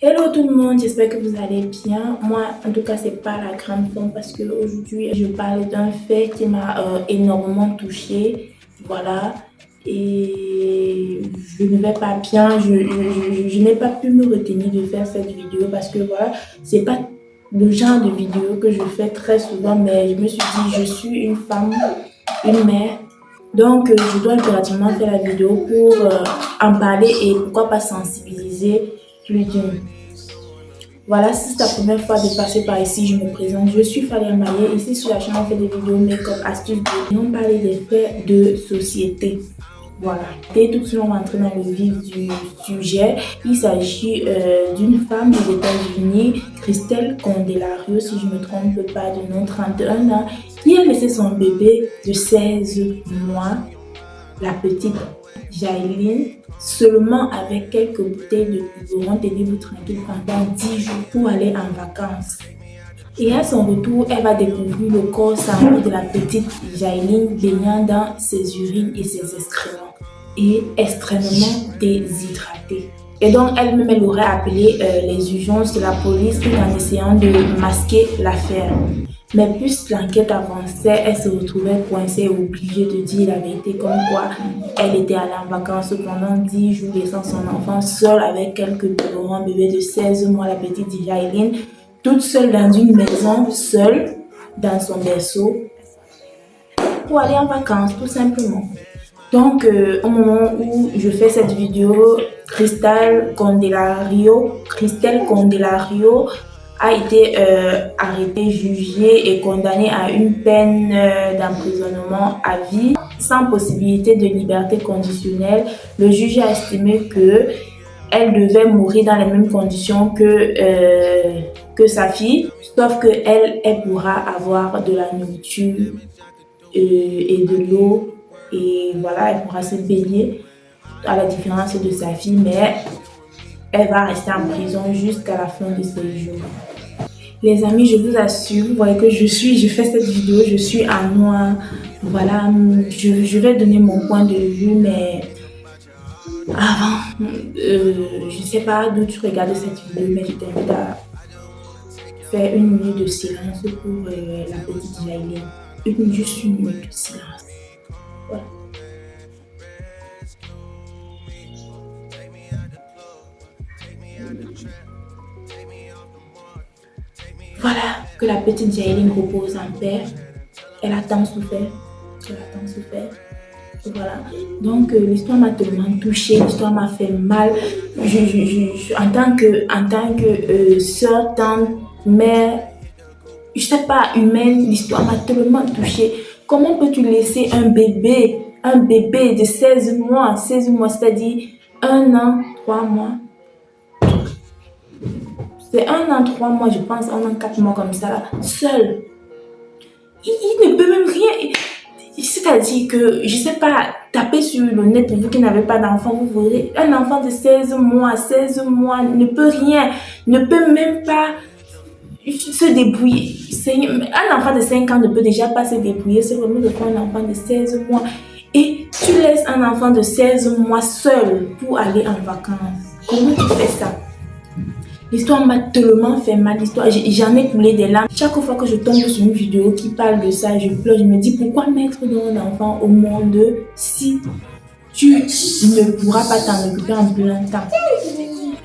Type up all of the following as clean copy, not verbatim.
Hello tout le monde, j'espère que vous allez bien. Moi, en tout cas, c'est pas la grande forme parce que aujourd'hui, je parle d'un fait qui m'a énormément touchée. Voilà. Et je ne vais pas bien. Je n'ai pas pu me retenir de faire cette vidéo parce que voilà, c'est pas le genre de vidéo que je fais très souvent, mais je me suis dit, je suis une femme, une mère. Donc, je dois impérativement faire la vidéo pour en parler et pourquoi pas sensibiliser plus d'une. Voilà, si c'est ta première fois de passer par ici, je me présente. Je suis Falia Maillet. Ici sur la chaîne, on fait des vidéos make-up, astuces, on parle des faits de société. Voilà. Et tout de suite, on va entrer dans le vif du sujet. Il s'agit d'une femme des États-Unis, Christelle Candelario, si je ne me trompe pas, de nom, 31 ans, qui a laissé son bébé de 16 mois, la petite Jaïline, seulement avec quelques bouteilles de biberon, tenez-vous tranquille pendant 10 jours pour aller en vacances. Et à son retour, elle va découvrir le corps sans vie de la petite Jaïline baignant dans ses urines et ses excréments et extrêmement déshydratée. Et donc, elle-même, elle aurait appelé les urgences de la police tout en essayant de masquer l'affaire. Mais plus l'enquête avançait, elle se retrouvait coincée et obligée de dire la vérité, comme quoi elle était allée en vacances pendant 10 jours, laissant son enfant seul avec quelques biberons, un bébé de 16 mois, la petite Jaïline, toute seule dans une maison, seule, dans son berceau, pour aller en vacances, tout simplement. Donc, au moment où je fais cette vidéo, Christelle Candelario a été arrêtée, jugée et condamnée à une peine d'emprisonnement à vie sans possibilité de liberté conditionnelle. Le juge a estimé que elle devait mourir dans les mêmes conditions que sa fille, sauf elle pourra avoir de la nourriture et de l'eau. Et voilà, elle pourra se baigner à la différence de sa fille, mais elle va rester en prison jusqu'à la fin de ses jours. Les amis, je vous assure, vous voyez que je fais cette vidéo, je suis à moi. Voilà, je vais donner mon point de vue, mais avant, je ne sais pas d'où tu regardes cette vidéo, mais je t'invite à faire une minute de silence pour la petite Jaïline. Juste une minute de silence. Voilà. Voilà que la petite Jaïline repose en paix. Elle a tant souffert. Voilà. Donc l'histoire m'a tellement touchée, l'histoire m'a fait mal. En tant que soeur, tante, mère, je sais pas, humaine, l'histoire m'a tellement touchée. Comment peux-tu laisser un bébé de 16 mois, c'est-à-dire 1 an, 3 mois, c'est 1 an, 3 mois, je pense, 1 an, 4 mois comme ça, seul. Il ne peut même rien. C'est-à-dire que, je sais pas, tapez sur le net pour vous qui n'avez pas d'enfant, vous verrez, un enfant de 16 mois ne peut rien, ne peut même pas se débrouiller. Un enfant de 5 ans ne peut déjà pas se débrouiller, c'est vraiment de prendre un enfant de 16 mois. Et tu laisses un enfant de 16 mois seul pour aller en vacances. Comment tu fais ça? L'histoire m'a tellement fait mal, j'en ai coulé des larmes. Chaque fois que je tombe sur une vidéo qui parle de ça, je pleure, je me dis pourquoi mettre un enfant au monde si tu ne pourras pas t'en occuper en plein temps.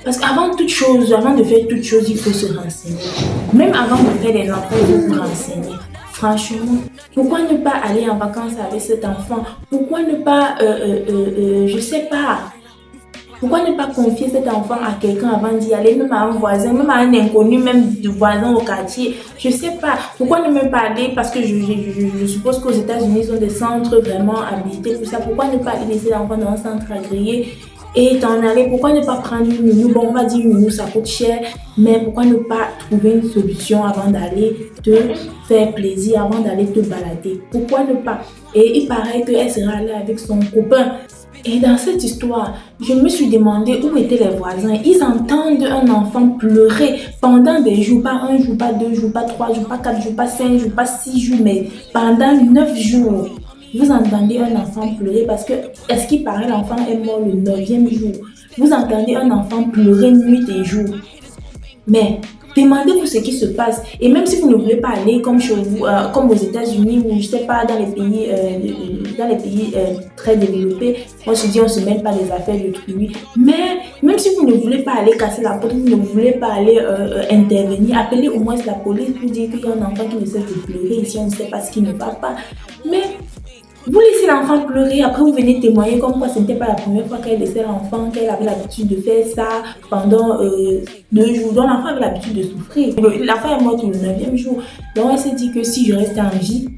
Parce qu'avant de faire toute chose, il faut se renseigner. Même avant de faire des enfants, il faut se renseigner. Franchement, pourquoi ne pas aller en vacances avec cet enfant? Pourquoi ne pas, je sais pas, pourquoi ne pas confier cet enfant à quelqu'un avant d'y aller, même à un voisin, même à un inconnu, même du voisin au quartier? Je sais pas. Pourquoi ne même pas aller? Parce que je suppose qu'aux États-Unis, ils ont des centres vraiment habilités pour ça. Pourquoi ne pas aller laisser l'enfant dans un centre agréé et t'en aller? Pourquoi ne pas prendre une nounou? Bon, on va dire une nounou, ça coûte cher, mais pourquoi ne pas trouver une solution avant d'aller te faire plaisir, avant d'aller te balader? Pourquoi ne pas? Et il paraît qu'elle sera allée avec son copain. Et dans cette histoire, je me suis demandé où étaient les voisins. Ils entendent un enfant pleurer pendant des jours, pas 1 jour, pas 2 jours, pas 3 jours, pas 4 jours, pas 5 jours, pas 6 jours, mais pendant 9 jours. Vous entendez un enfant pleurer parce que, est-ce qu'il paraît, l'enfant est mort le 9e jour. Vous entendez un enfant pleurer nuit et jour. Mais demandez-vous ce qui se passe. Et même si vous ne voulez pas aller comme chez vous, comme aux États-Unis ou je sais pas, dans les pays très développés, on se dit on se mêle pas des affaires d'autrui. Mais même si vous ne voulez pas aller casser la porte, vous ne voulez pas aller intervenir, appelez au moins la police pour dire qu'il y a un enfant qui ne cesse de pleurer ici, on ne sait pas ce qui ne va pas. Mais vous laissez l'enfant pleurer, après vous venez témoigner comme quoi ce n'était pas la première fois qu'elle laissait l'enfant, qu'elle avait l'habitude de faire ça pendant 2 jours. Donc l'enfant avait l'habitude de souffrir. L'enfant est mort le 9e jour. Donc elle s'est dit que si je restais en vie,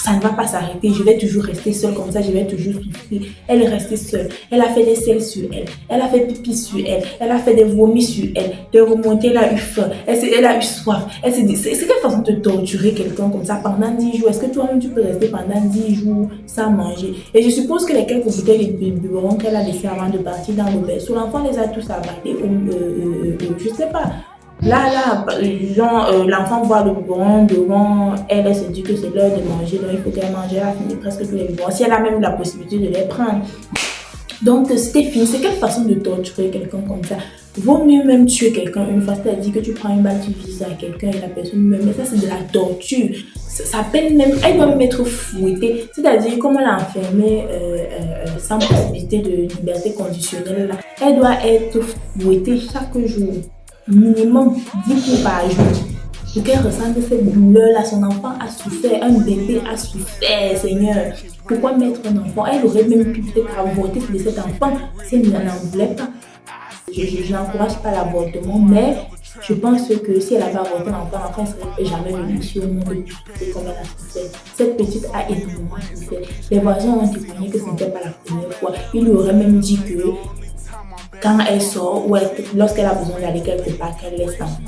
ça ne va pas s'arrêter, je vais toujours rester seule comme ça, je vais toujours souffrir. Elle est restée seule, elle a fait des selles sur elle, elle a fait pipi sur elle, elle a fait des vomis sur elle, de remonter, elle a eu faim, elle a eu soif. Elle s'est dit, c'est quelle façon de torturer quelqu'un comme ça pendant 10 jours? Est-ce que toi-même tu peux rester pendant 10 jours sans manger? Et je suppose que les quelques bouteilles de biberon qu'elle a laissées avant de partir dans le berceau, l'enfant les a tous avalés, je sais pas. Là, l'enfant voit le biberon devant elle, elle se dit que c'est l'heure de manger, donc il faut qu'elle mange, elle a fini presque tous les biberons, si elle a même eu la possibilité de les prendre. Donc, c'était fini. C'est quelle façon de torturer quelqu'un comme ça? Vaut mieux même tuer quelqu'un une fois, c'est-à-dire que tu prends une balle, tu vises à quelqu'un et la personne meurt. Mais ça, c'est de la torture. Ça peine même, elle doit même être fouettée. C'est-à-dire, comme on l'a enfermée sans possibilité de liberté conditionnelle, là, elle doit être fouettée chaque jour. Minimum 10 coups par jour. Pour qu'elle ressente cette douleur-là, son enfant a souffert, un bébé a souffert, Seigneur. Pourquoi mettre un enfant? Elle aurait même pu peut-être avorter de cet enfant si elle n'en voulait pas. Je n'encourage pas l'avortement, mais je pense que si elle avait avorté l'enfant ne serait jamais venu sur le monde comme elle a souffert. Cette petite a énormément souffert. Les voisins ont témoigné que ce n'était pas la première fois. Ils lui auraient même dit que quand elle sort ou lorsqu'elle a besoin d'aller quelque part, qu'elle laisse l'enfant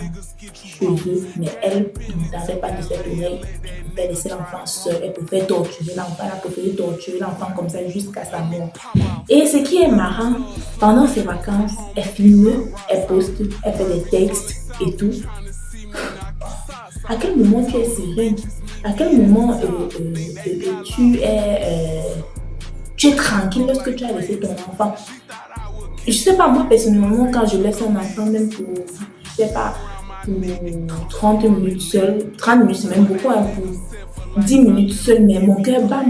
chez eux, mais elle n'entendait pas de cette oreille. Elle pouvait laisser l'enfant seul, elle pouvait torturer l'enfant, elle a préféré torturer l'enfant comme ça jusqu'à sa mort. Et ce qui est marrant, pendant ses vacances, elle filme, elle poste, elle fait des textes et tout. À quel moment tu es sereine? À quel moment tu es tranquille lorsque tu as laissé ton enfant? Je sais pas, moi personnellement, quand je laisse un enfant, même pour, je sais pas, pour 30 minutes seul, 30 minutes c'est même beaucoup, hein, pour 10 minutes seul, mais mon cœur bat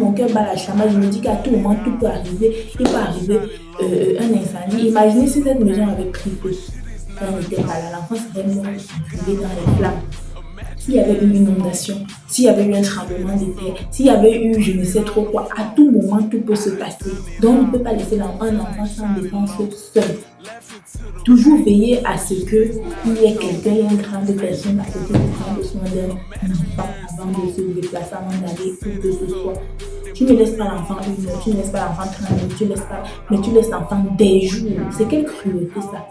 la chamade. Je me dis qu'à tout moment, tout peut arriver. Il peut arriver un incendie. Imaginez si cette maison avait pris feu. Elle n'était pas là, l'enfant serait mort brûlé dans les flammes. S'il y avait eu une inondation, s'il y avait eu un tremblement de terre, s'il y avait eu je ne sais trop quoi, à tout moment, tout peut se passer. Donc, on ne peut pas laisser un enfant sans défense seul. Toujours veiller à ce qu'il y ait quelqu'un, une grande personne à côté de prendre soin d'un enfant avant de se déplacer, avant d'aller où que ce soit. Tu ne laisses pas l'enfant 1 heure, tu ne laisses pas l'enfant 30 minutes, mais tu laisses l'enfant des jours. C'est quelle cruauté ça?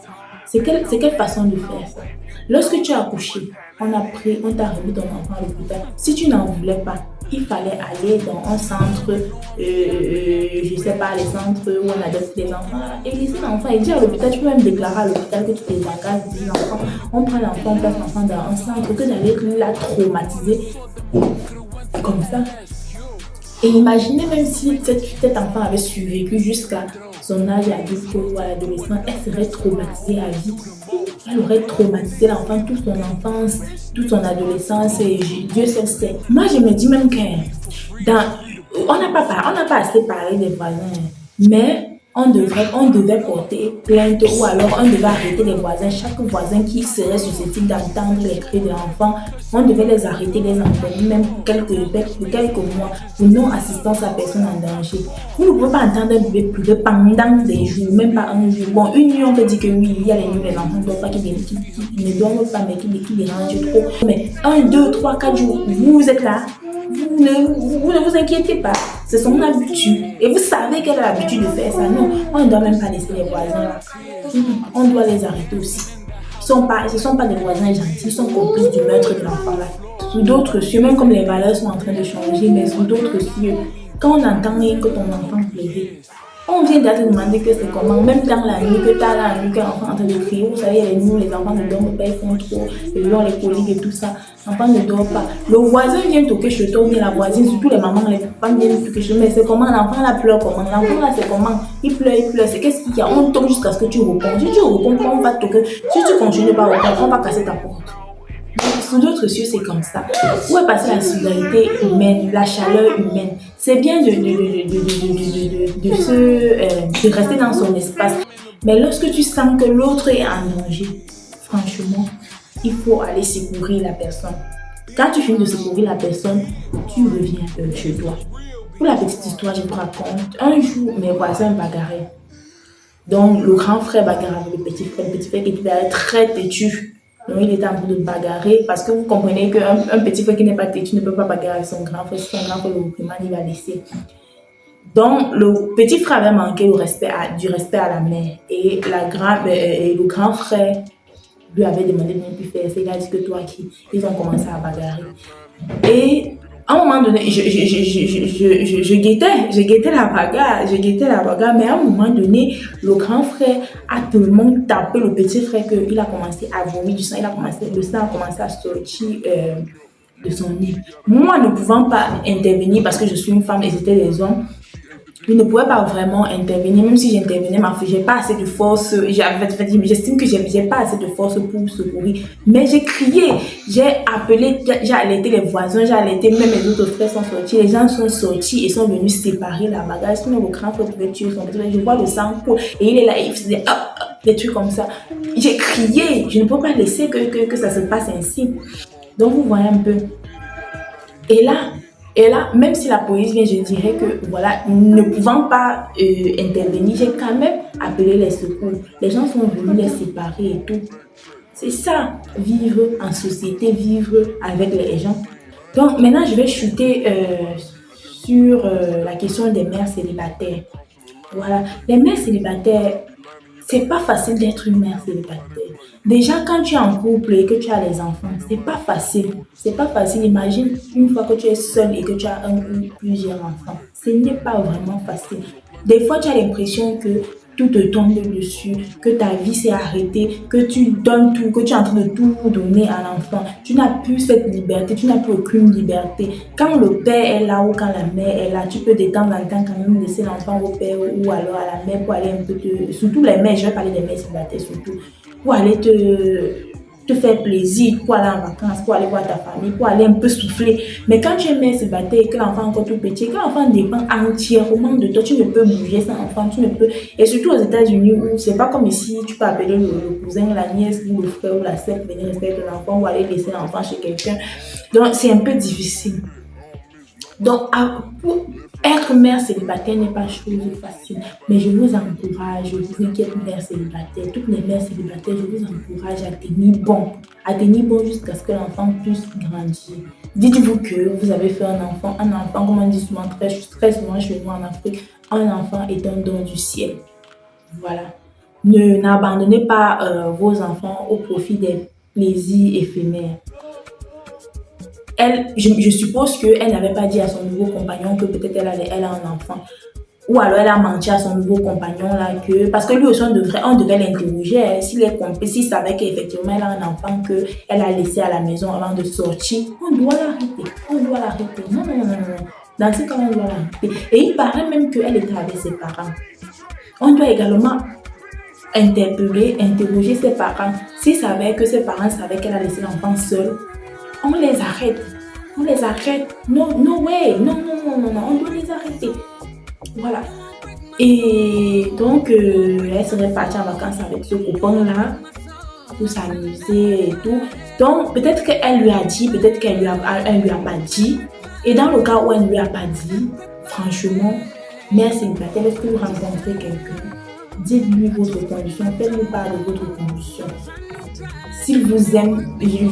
C'est quelle façon de faire ça? Lorsque tu as accouché, on t'a remis ton enfant à l'hôpital. Si tu n'en voulais pas, il fallait aller dans un centre, je ne sais pas, les centres où on adopte les enfants, et laisser l'enfant. Et dire à l'hôpital, tu peux même déclarer à l'hôpital que tu te engages, dis l'enfant, on prend l'enfant, on place l'enfant dans un centre, que d'aller la traumatiser comme ça. Et imaginez même si cet enfant avait survécu jusqu'à son âge adulte ou à l'adolescence, elle serait traumatisée à vie. Elle aurait traumatisé l'enfant toute son enfance, toute son adolescence et Dieu seul sait. Moi, je me dis même on n'a pas assez parlé des voisins, mais on devait porter plainte ou alors on devait arrêter les voisins. Chaque voisin qui serait susceptible d'entendre les cris de l'enfant, on devait les arrêter, les enfermer, même pour quelques mois, pour non-assistance à personne en danger. Vous ne pouvez pas entendre un bébé pleurer pendant des jours, même pas un jour. Bon, une nuit, on peut dire que oui, il y a les nuits, les enfants ne doivent pas qui ne dorment pas, mais qui dérangent trop. Mais 1, 2, 3, 4 jours, vous êtes là. Vous ne vous inquiétez pas, c'est son habitude. Et vous savez qu'elle a l'habitude de faire ça. Non, on ne doit même pas laisser les voisins là. On doit les arrêter aussi. Ce ne sont pas des voisins gentils, ils sont complices du meurtre de l'enfant là. Sous d'autres cieux, même comme les valeurs sont en train de changer, mais sous d'autres cieux, quand on entend que ton enfant pleurait, On vient de te demander que c'est comment, même dans la nuit, que tu as la nuit, que l'enfant est en train de crier. Vous savez, les nuits, les enfants ne dorment pas, ils font trop, ils ont les coliques et tout ça. L'enfant ne dort pas. Le voisin vient toquer chez toi, ou bien la voisine, surtout les mamans, les papas viennent toquer chez toi. Mais c'est comment l'enfant là pleure comment? L'enfant là, c'est comment? Il pleure, c'est qu'est-ce qu'il y a? On toque jusqu'à ce que tu réponds. Si tu réponds pas, on va toquer. Si tu continues pas à répondre, on va casser ta porte. Sous d'autres cieux, c'est comme ça. Où est passée la solidarité humaine, la chaleur humaine? C'est bien de rester dans son espace. Mais lorsque tu sens que l'autre est en danger, franchement, il faut aller secourir la personne. Quand tu finis de secourir la personne, tu reviens chez toi. Pour la petite histoire, je vous raconte. Un jour, mes voisins bagarraient. Donc, le grand frère bagarre avec le petit frère qui était très têtu. Donc, il était en train de bagarrer parce que vous comprenez qu'un petit frère qui n'est pas têtu ne peut pas bagarrer avec son grand frère. Si son grand frère le reprimande, il va laisser. Donc, le petit frère avait manqué du respect à la mère. Et le grand frère lui avait demandé de ne plus faire ça. Il a dit que toi qui. Ils ont commencé à bagarrer. Et à un moment donné, je guettais la bagarre, mais à un moment donné, le grand frère a tellement tapé le petit frère qu'il a commencé à vomir du sang, le sang a commencé à sortir de son nez. Moi, ne pouvant pas intervenir parce que je suis une femme et c'était des hommes, je ne pouvais pas vraiment intervenir, même si j'intervenais, je n'ai pas assez de force, j'estime que je n'ai pas assez de force pour secourir. Mais j'ai crié, j'ai appelé, j'ai alerté les voisins, j'ai alerté, même les autres frères sont sortis, les gens sont sortis et sont venus séparer la bagarre. Sinon, le grand frère pouvait tuer son petit frère. Je vois le sang coule et il est là, il faisait des trucs comme ça. J'ai crié, je ne peux pas laisser que ça se passe ainsi. Donc, vous voyez un peu. Et là, même si la police vient, je dirais que, voilà, ne pouvant pas intervenir, j'ai quand même appelé les secours. Les gens sont venus les séparer et tout. C'est ça, vivre en société, vivre avec les gens. Donc, maintenant, je vais chuter sur la question des mères célibataires. Voilà, les mères célibataires, c'est pas facile d'être une mère célibataire. Déjà, quand tu es en couple et que tu as les enfants, c'est pas facile. C'est pas facile. Imagine une fois que tu es seule et que tu as un ou plusieurs enfants. Ce n'est pas vraiment facile. Des fois, tu as l'impression que tout te tombe dessus, que ta vie s'est arrêtée, que tu donnes tout, que tu es en train de tout donner à l'enfant. Tu n'as plus cette liberté, tu n'as plus aucune liberté. Quand le père est là ou quand la mère est là, tu peux de temps en temps quand même laisser l'enfant au père ou alors à la mère pour aller un peu surtout les mères, je vais parler des mères célibataires surtout, pour aller te faire plaisir, pour aller en vacances, pour aller voir ta famille, pour aller un peu souffler. Mais quand tu es mère célibataire et que l'enfant est encore tout petit, que l'enfant dépend entièrement de toi, tu ne peux bouger sans enfant, tu ne peux... Et surtout aux États-Unis où c'est pas comme ici, tu peux appeler le cousin, la nièce, ou le frère ou la sœur venir rester avec l'enfant ou aller laisser l'enfant chez quelqu'un. Donc c'est un peu difficile. Donc, pour être mère célibataire n'est pas chose facile, mais je vous encourage, vous qui êtes mère célibataire, toutes les mères célibataires, je vous encourage à tenir bon jusqu'à ce que l'enfant puisse grandir. Dites-vous que vous avez fait un enfant, comme on dit souvent, très souvent chez nous en Afrique, un enfant est un don du ciel. Voilà. N'abandonnez pas vos enfants au profit des plaisirs éphémères. Je suppose qu'elle n'avait pas dit à son nouveau compagnon que peut-être elle a un enfant. Ou alors elle a menti à son nouveau compagnon là parce que lui aussi on devait l'interroger. Hein, s'il savait qu'effectivement elle a un enfant qu'elle a laissé à la maison avant de sortir, on doit l'arrêter. Non. Dans ce cas, on doit l'arrêter. Et il paraît même qu'elle était avec ses parents. On doit également interroger ses parents. S'il savait que ses parents savaient qu'elle a laissé l'enfant seul, on les arrête. No way. Non. On doit les arrêter. Voilà. Et donc, elle serait partie en vacances avec ce copain-là pour s'amuser et tout. Donc, peut-être qu'elle lui a dit, peut-être qu'elle lui a pas dit. Et dans le cas où elle ne lui a pas dit, franchement, mère célibataire, est-ce que vous rencontrez quelqu'un? Dites-lui votre condition, faites-lui part de votre condition. S'il vous aime, je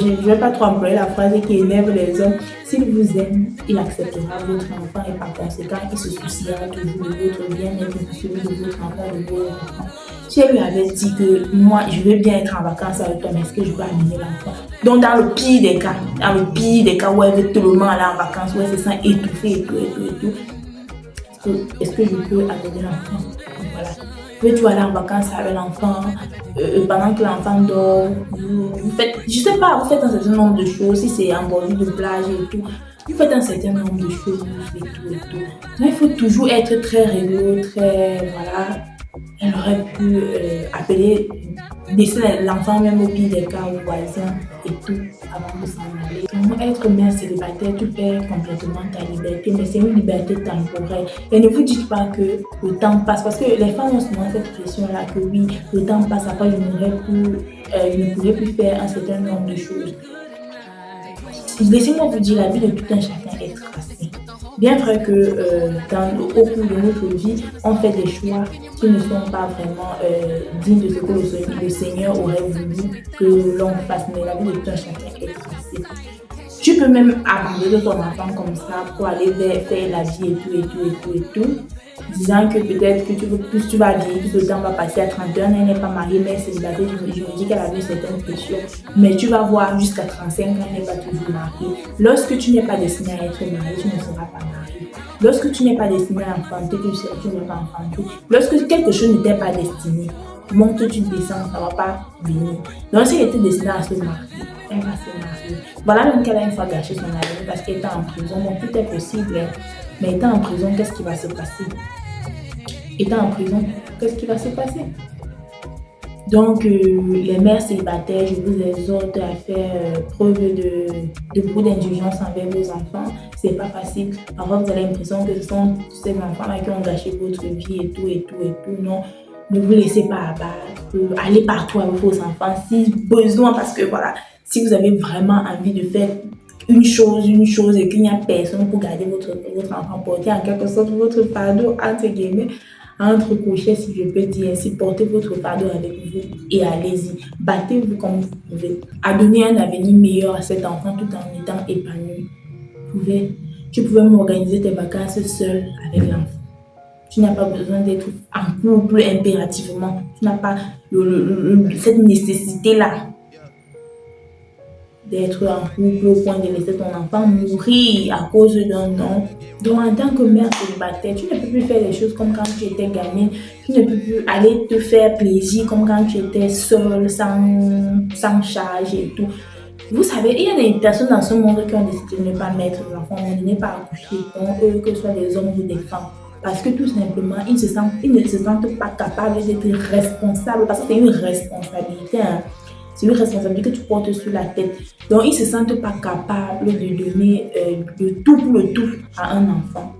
ne vais pas trop employer la phrase qui énerve les hommes. S'il vous aime, il acceptera votre enfant et par conséquent, il se souciera toujours de votre bien-être, de celui de votre enfant, de vos enfants. Si elle lui avait dit que moi, je veux bien être en vacances avec toi, mais est-ce que je peux amener l'enfant? Donc, dans le pire des cas où elle veut tout le monde aller en vacances, où elle se sent étouffée et tout, est-ce que je peux amener l'enfant? Voilà. Peux-tu aller en vacances avec l'enfant pendant que l'enfant dort? Vous faites, je sais pas, vous faites un certain nombre de choses, si c'est en bordure de plage et tout. Vous faites un certain nombre de choses et tout et tout. Donc, il faut toujours être très réglo, très, voilà. Elle aurait pu appeler, laisser l'enfant même au pied des cas aux voisins et tout avant de s'en aller. Donc, être mère célibataire, tu perds complètement ta liberté, mais c'est une liberté temporaire. Et ne vous dites pas que le temps passe, parce que les femmes ont souvent cette pression-là que oui, le temps passe, après je ne pourrai plus faire un certain nombre de choses. Laissez-moi vous dire, la vie de tout un chacun est tracée. Bien vrai que au cours de notre vie, on fait des choix qui ne sont pas vraiment dignes de ce que le Seigneur aurait voulu que l'on fasse, mais la vie de tout un chacun est tracée. Tu peux même abandonner ton enfant comme ça pour aller faire la vie et tout, et tout, et tout, et tout. Disant que peut-être que plus tu vas vieillir, plus le temps va passer à 31 ans, elle n'est pas mariée, mais c'est célibataire, je me dis qu'elle a eu certaines pressions. Mais tu vas voir jusqu'à 35 ans, elle n'est pas toujours mariée. Lorsque tu n'es pas destiné à être mariée, tu ne seras pas mariée. Lorsque tu n'es pas destiné à enfanter, tu ne vas pas enfanter. Lorsque quelque chose ne t'est pas destiné, monte, tu descends, ça ne va pas venir. Donc si elle était destinée à se marier, elle va se marier. Voilà même qu'elle a une fois gâché son avenir parce qu'elle était en prison. Bon, tout est possible, hein. Mais étant en prison, qu'est-ce qui va se passer? Étant en prison, qu'est-ce qui va se passer? Donc, les mères célibataires, je vous exhorte à faire preuve de beaucoup d'indulgence envers vos enfants. C'est pas facile. Parfois, vous avez l'impression que ce sont ces enfants-là qui ont gâché votre vie et tout, et tout, et tout. Non, ne vous laissez pas abattre. Allez partout avec vos enfants si besoin, parce que voilà, si vous avez vraiment envie de faire une chose et qu'il n'y a personne pour garder votre enfant, porter en quelque sorte votre fardeau, entre guillemets, entre crochets, si je peux dire ainsi, portez votre fardeau avec vous et allez-y. Battez-vous comme vous pouvez. À donner un avenir meilleur à cet enfant tout en étant épanoui. Tu pouvais m'organiser tes vacances seul avec l'enfant. Tu n'as pas besoin d'être en couple impérativement. Tu n'as pas cette nécessité-là d'être en couple au point de laisser ton enfant mourir à cause d'un nom. Donc, en tant que mère célibataire, tu ne peux plus faire les choses comme quand tu étais gamine. Tu ne peux plus aller te faire plaisir comme quand tu étais seule, sans charge et tout. Vous savez, il y a des personnes dans ce monde qui ont décidé de ne pas mettre l'enfant, de ne pas accoucher, donc eux, que ce soit des hommes ou des femmes. Parce que tout simplement, ils ne se sentent pas capables d'être responsables, parce que c'est une responsabilité, hein. C'est une responsabilité que tu portes sur la tête. Donc, ils ne se sentent pas capables de donner le tout pour le tout à un enfant.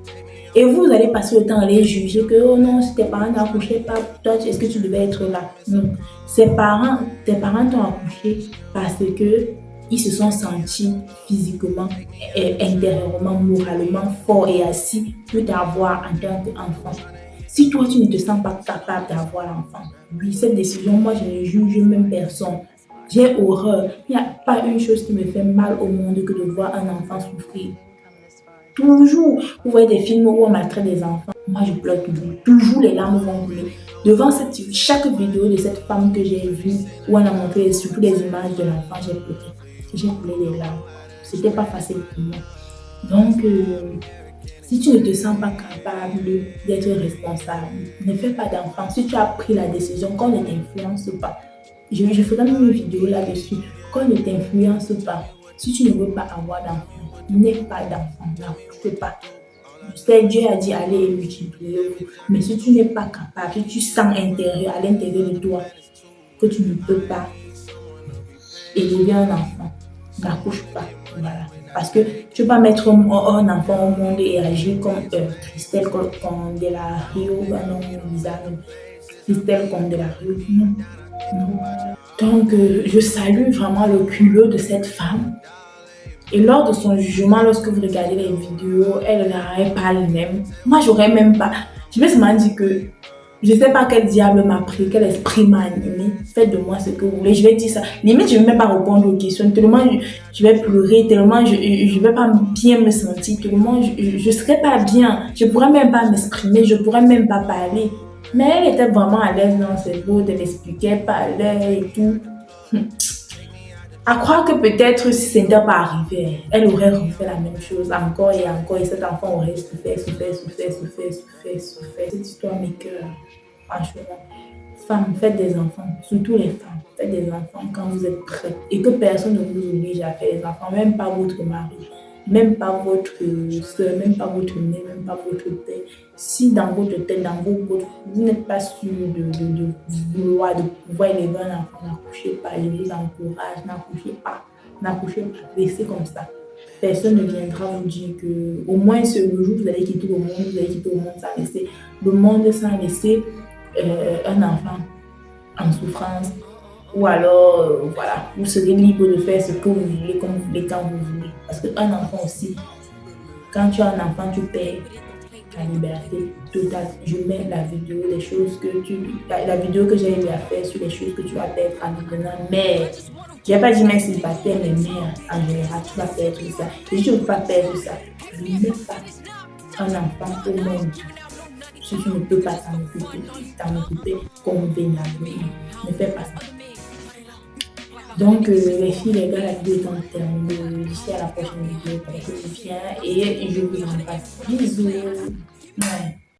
Et vous allez passer le temps à les juger que, oh non, si tes parents n'accouchaient pas, toi, est-ce que tu devais être là? Non. Tes parents t'ont accouché parce que ils se sont sentis physiquement, intérieurement, moralement forts et assis pour t'avoir en tant qu'enfant. Si toi, tu ne te sens pas capable d'avoir l'enfant, oui, cette décision, moi, je ne juge même personne. J'ai horreur. Il n'y a pas une chose qui me fait mal au monde que de voir un enfant souffrir. Toujours, vous voyez des films où on maltraite des enfants. Moi, je pleure toujours. Toujours, les larmes vont couler. Devant chaque vidéo de cette femme que j'ai vue, où on a montré surtout les images de l'enfant, j'ai pleuré. J'ai coulé les larmes. C'était pas facile pour moi. Donc, si tu ne te sens pas capable d'être responsable, ne fais pas d'enfant. Si tu as pris la décision, qu'on ne t'influence pas. Je ferai même une vidéo là-dessus. Qu'on ne t'influence pas. Si tu ne veux pas avoir d'enfant, n'aie pas d'enfant. N'accouche pas. Je sais, Dieu a dit allez et multipliez-vous. Mais si tu n'es pas capable, si tu sens à l'intérieur de toi, que tu ne peux pas élever un enfant, n'accouche pas. Voilà. Parce que tu ne peux pas mettre un enfant au monde et agir comme Christelle de la Rio, non, Christelle de la Rio. Non. Donc, je salue vraiment le culot de cette femme. Et lors de son jugement, lorsque vous regardez les vidéos, elle n'aurait pas elle-même. Moi, j'aurais même pas. Je me suis dit que je ne sais pas quel diable m'a pris, quel esprit m'a animé. Faites de moi ce que vous voulez. Je vais dire ça. Limite, je ne vais même pas répondre aux questions. Tellement je vais pleurer, tellement je ne vais pas bien me sentir, tellement je ne serai pas bien. Je ne pourrais même pas m'exprimer, je ne pourrais même pas parler. Mais elle était vraiment à l'aise dans ses mots, elle expliquait, parlait et tout. À croire que peut-être si ce n'était pas arrivé, elle aurait refait la même chose encore et encore et cet enfant aurait souffert, souffert, souffert, souffert, souffert, souffert. Cette histoire m'écoeure, franchement. Femmes, faites des enfants, surtout les femmes, faites des enfants quand vous êtes prêtes et que personne ne vous oblige à faire des enfants, même pas votre mari, même pas votre soeur, même pas votre mère, même pas votre père. Si dans votre tête, dans vos côtes, vous n'êtes pas sûr de vouloir, de pouvoir élever un enfant, n'accouchez pas, je vous encourage, n'accouchez pas, n'accouchez pas, laissez comme ça. Personne ne viendra vous dire que, au moins, le jour où vous allez quitter le monde, vous allez quitter le monde sans laisser, le monde sans laisser un enfant en souffrance, ou alors, voilà, vous serez libre de faire ce que vous voulez, comme vous voulez, quand vous voulez. Parce qu'un enfant aussi, quand tu as un enfant, tu perds ta liberté totale. Je mets la vidéo des choses que la vidéo que j'ai eu à faire sur les choses que tu vas perdre en devenant mère. Je n'ai pas dit mère célibataire, mais mère en général, tu vas perdre ça. Et si tu ne veux pas perdre ça, ne mets pas un enfant au monde. Si tu ne peux pas t'en occuper convenablement, ne fais pas ça. Donc, les filles, les gars, la vidéo est en terminée. D'ici à la prochaine vidéo, portez-vous bien et je vous embrasse. Bisous. Ouais.